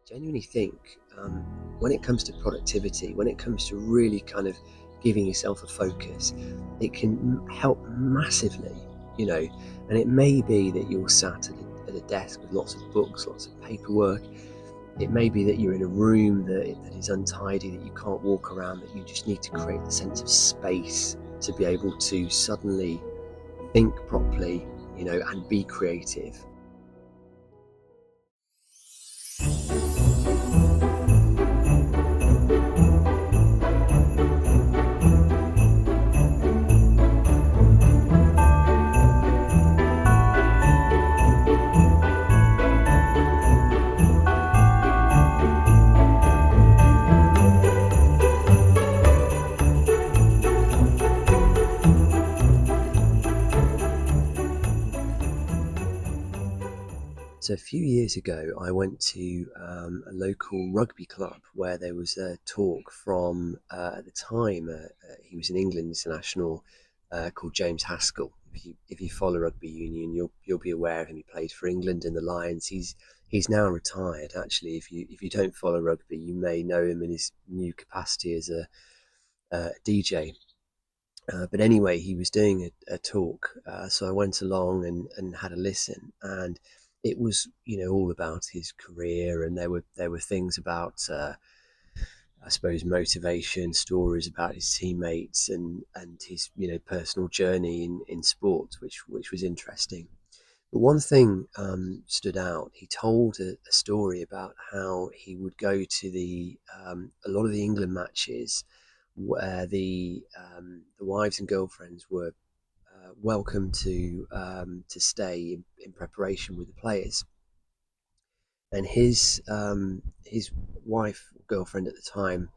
genuinely think when it comes to productivity, when it comes to really kind of giving yourself a focus, it can help massively, you know. And it may be that you're sat at a desk with lots of books, lots of paperwork. It may be that you're in a room that is untidy, that you can't walk around, that you just need to create the sense of space to be able to suddenly think properly, and be creative. So a few years ago, I went to a local rugby club where there was a talk from, at the time, he was an England international called James Haskell. If you follow rugby union, you'll be aware of him. He played for England and the Lions. He's now retired. Actually, if you don't follow rugby, you may know him in his new capacity as a DJ. But anyway, he was doing a talk, so I went along and had a listen, and it was all about his career, and there were things about I suppose motivation, stories about his teammates, and his personal journey in sport, which was interesting. But one thing stood out. He told a story about how he would go to a lot of the England matches where the wives and girlfriends were welcome to stay in preparation with the players. And his wife, girlfriend at the time,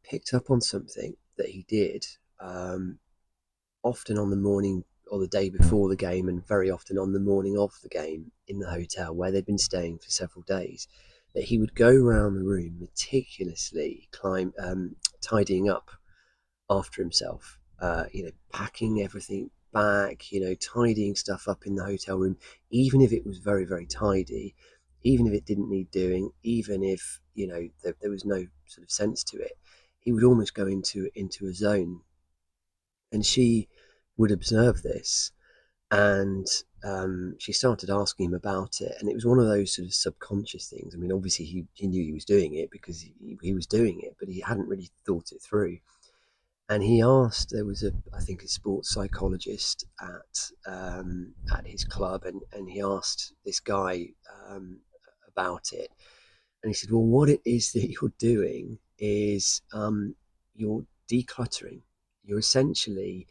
picked up on something that he did um, often on the morning or the day before the game, and very often on the morning of the game in the hotel where they'd been staying for several days. That he would go around the room meticulously, tidying up after himself, packing everything back, tidying stuff up in the hotel room, even if it was very, very tidy, even if it didn't need doing, even if, there was no sort of sense to it. He would almost go into a zone. And she would observe this, and she started asking him about it. And it was one of those sort of subconscious things. I mean, obviously, he knew he was doing it because he was doing it, but he hadn't really thought it through. And he asked, there was I think a sports psychologist at his club, and he asked this guy about it. And he said, well, what it is that you're doing is you're decluttering. You're essentially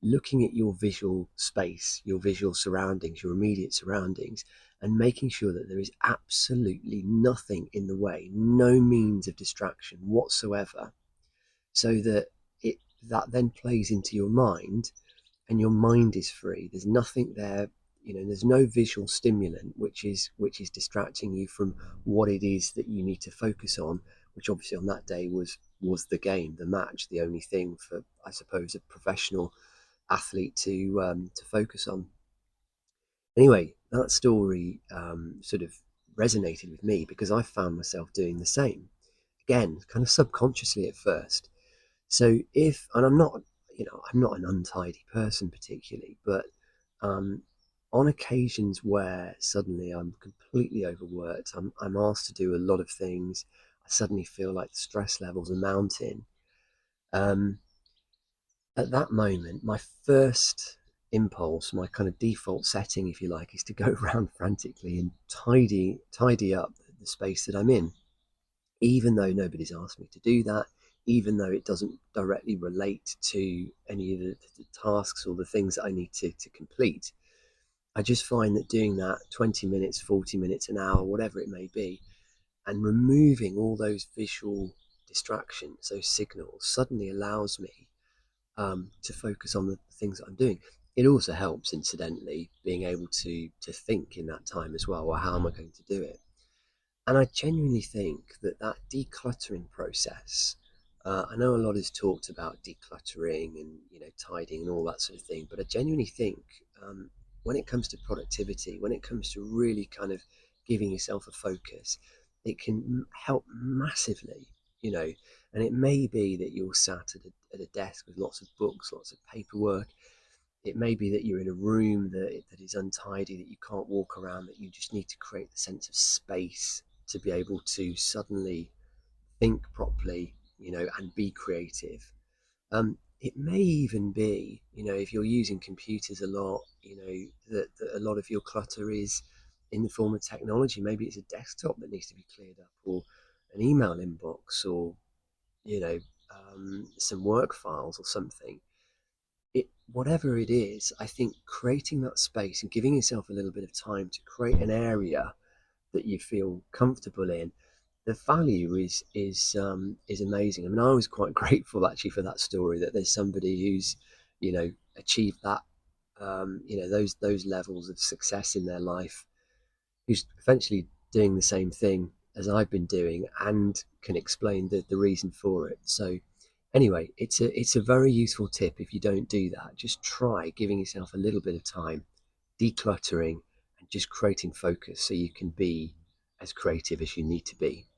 looking at your visual space, your visual surroundings, your immediate surroundings, and making sure that there is absolutely nothing in the way, no means of distraction whatsoever, so that that then plays into your mind, and your mind is free. There's nothing there, there's no visual stimulant which is distracting you from what it is that you need to focus on, which obviously on that day was the game, the match, the only thing for, I suppose, a professional athlete to focus on. Anyway, that story sort of resonated with me because I found myself doing the same, again, kind of subconsciously at first. So and I'm not an untidy person particularly, but um, on occasions where suddenly I'm completely overworked, I'm asked to do a lot of things, I suddenly feel like the stress levels are mounting. Um, at that moment, my first impulse, my kind of default setting, if you like, is to go around frantically and tidy up the space that I'm in, even though nobody's asked me to do that, even though it doesn't directly relate to any of the tasks or the things that I need to complete. I just find that doing that 20 minutes, 40 minutes, an hour, whatever it may be, and removing all those visual distractions, those signals, suddenly allows me to focus on the things that I'm doing. It also helps, incidentally, being able to think in that time as well. Well, how am I going to do it? And I genuinely think that decluttering process, I know a lot is talked about decluttering and tidying and all that sort of thing, but I genuinely think when it comes to productivity, when it comes to really kind of giving yourself a focus, it can help massively, you know. And it may be that you're sat at a desk with lots of books, lots of paperwork. It may be that you're in a room that is untidy, that you can't walk around, that you just need to create the sense of space to be able to suddenly think properly, and be creative. It may even be, if you're using computers a lot, that a lot of your clutter is in the form of technology. Maybe it's a desktop that needs to be cleared up, or an email inbox, or, you know, some work files or something. Whatever it is, I think creating that space and giving yourself a little bit of time to create an area that you feel comfortable in, the value is amazing. I mean, I was quite grateful actually for that story, that there's somebody who's, achieved that, those levels of success in their life, who's eventually doing the same thing as I've been doing, and can explain the reason for it. So anyway, it's a very useful tip. If you don't do that, just try giving yourself a little bit of time, decluttering, and just creating focus so you can be as creative as you need to be.